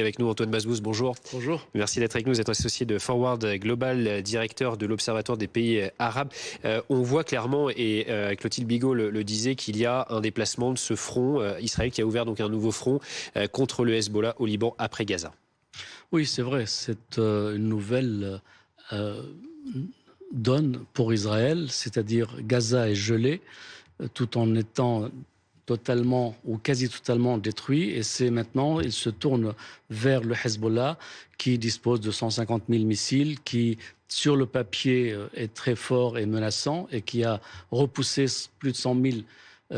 Avec nous, Antoine Bazbouz, bonjour. Bonjour. Merci d'être avec nous. Vous êtes associé de Forward Global, directeur de l'Observatoire des pays arabes. On voit clairement, et Clotilde Bigot le disait, qu'il y a un déplacement de ce front. Israël qui a ouvert donc un nouveau front contre le Hezbollah au Liban après Gaza. Oui, c'est vrai. C'est une nouvelle donne pour Israël, c'est-à-dire Gaza est gelé tout en étant totalement ou quasi totalement détruit, et c'est maintenant, il se tourne vers le Hezbollah qui dispose de 150 000 missiles, qui sur le papier est très fort et menaçant et qui a repoussé plus de 100 000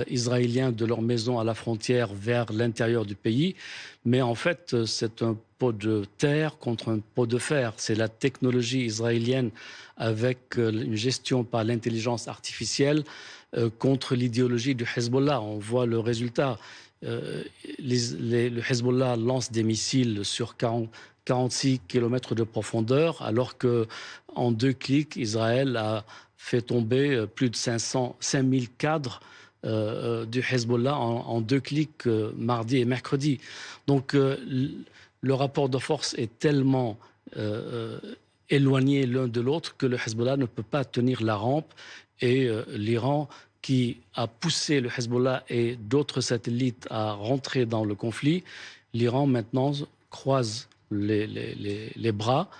Israéliens de leur maison à la frontière vers l'intérieur du pays. Mais en fait, c'est un pot de terre contre un pot de fer. C'est la technologie israélienne avec une gestion par l'intelligence artificielle contre l'idéologie du Hezbollah. On voit le résultat. Le Hezbollah lance des missiles sur 46 km de profondeur, alors qu'en 2 clics, Israël a fait tomber plus de 5000 cadres du Hezbollah en 2 clics mardi et mercredi. Donc le rapport de force est tellement éloigné l'un de l'autre que le Hezbollah ne peut pas tenir la rampe, et l'Iran, qui a poussé le Hezbollah et d'autres satellites à rentrer dans le conflit, l'Iran maintenant croise les bras,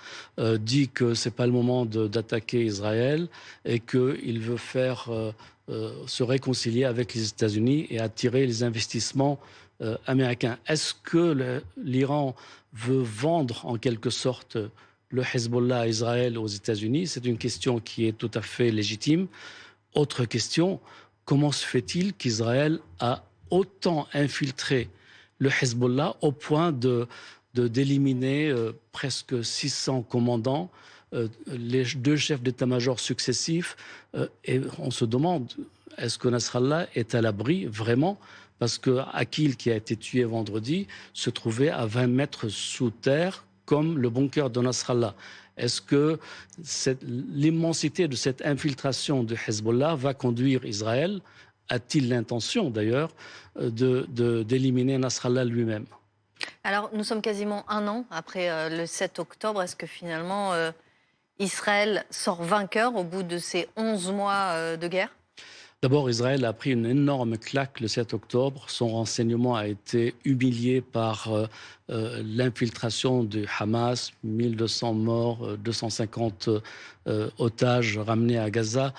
dit que ce n'est pas le moment d'attaquer Israël et qu'il veut se réconcilier avec les États-Unis et attirer les investissements américains. Est-ce que l'Iran veut vendre en quelque sorte le Hezbollah à Israël aux États-Unis? C'est une question qui est tout à fait légitime. Autre question, comment se fait-il qu'Israël a autant infiltré le Hezbollah au point d'éliminer presque 600 commandants, les 2 chefs d'état-major successifs, et on se demande, est-ce que Nasrallah est à l'abri vraiment? Parce que Akil, qui a été tué vendredi, se trouvait à 20 mètres sous terre, comme le bunker de Nasrallah. Est-ce que l'immensité de cette infiltration de Hezbollah va conduire Israël, a-t-il l'intention d'ailleurs, d'éliminer Nasrallah lui-même? Alors, nous sommes quasiment 1 an après le 7 octobre. Est-ce que finalement, Israël sort vainqueur au bout de ces 11 mois de guerre? D'abord, Israël a pris une énorme claque le 7 octobre. Son renseignement a été humilié par l'infiltration du Hamas, 1200 morts, 250 otages ramenés à Gaza.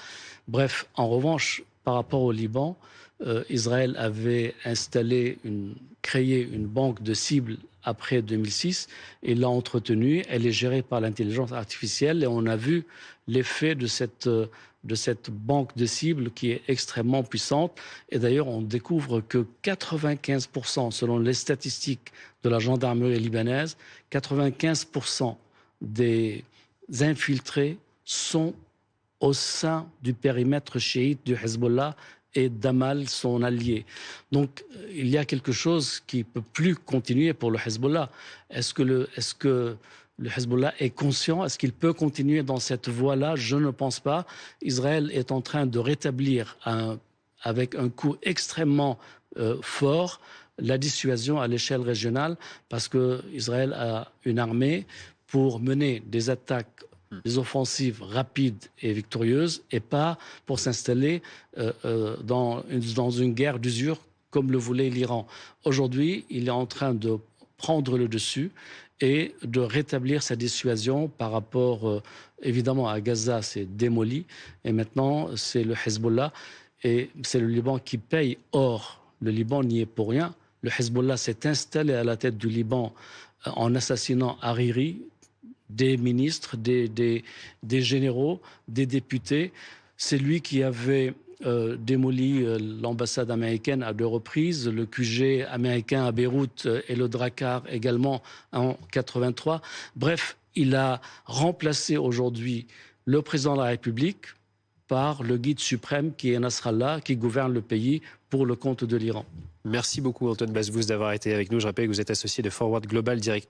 Bref, en revanche, par rapport au Liban, Israël avait créé une banque de cibles après 2006 et l'a entretenue. Elle est gérée par l'intelligence artificielle et on a vu l'effet de cette banque de cibles qui est extrêmement puissante. Et d'ailleurs, on découvre que 95%, selon les statistiques de la gendarmerie libanaise, 95% des infiltrés sont au sein du périmètre chiite du Hezbollah et d'Amal, son allié. Donc, il y a quelque chose qui ne peut plus continuer pour le Hezbollah. Est-ce que le Hezbollah est conscient? Est-ce qu'il peut continuer dans cette voie-là? Je ne pense pas. Israël est en train de rétablir, avec un coup extrêmement fort, la dissuasion à l'échelle régionale, parce qu'Israël a une armée pour mener des attaques, des offensives rapides et victorieuses, et pas pour s'installer dans une guerre d'usure comme le voulait l'Iran. Aujourd'hui, il est en train de prendre le dessus et de rétablir sa dissuasion par rapport, évidemment, à Gaza, c'est démoli, et maintenant c'est le Hezbollah, et c'est le Liban qui paye. Or, le Liban n'y est pour rien. Le Hezbollah s'est installé à la tête du Liban en assassinant Hariri, des ministres, des généraux, des députés. C'est lui qui avait démoli l'ambassade américaine à 2 reprises, le QG américain à Beyrouth et le Drakkar également en 83. Bref, il a remplacé aujourd'hui le président de la République par le guide suprême qui est Nasrallah, qui gouverne le pays pour le compte de l'Iran. Merci beaucoup Antoine Bazbouz d'avoir été avec nous. Je rappelle que vous êtes associé de Forward Global, directeur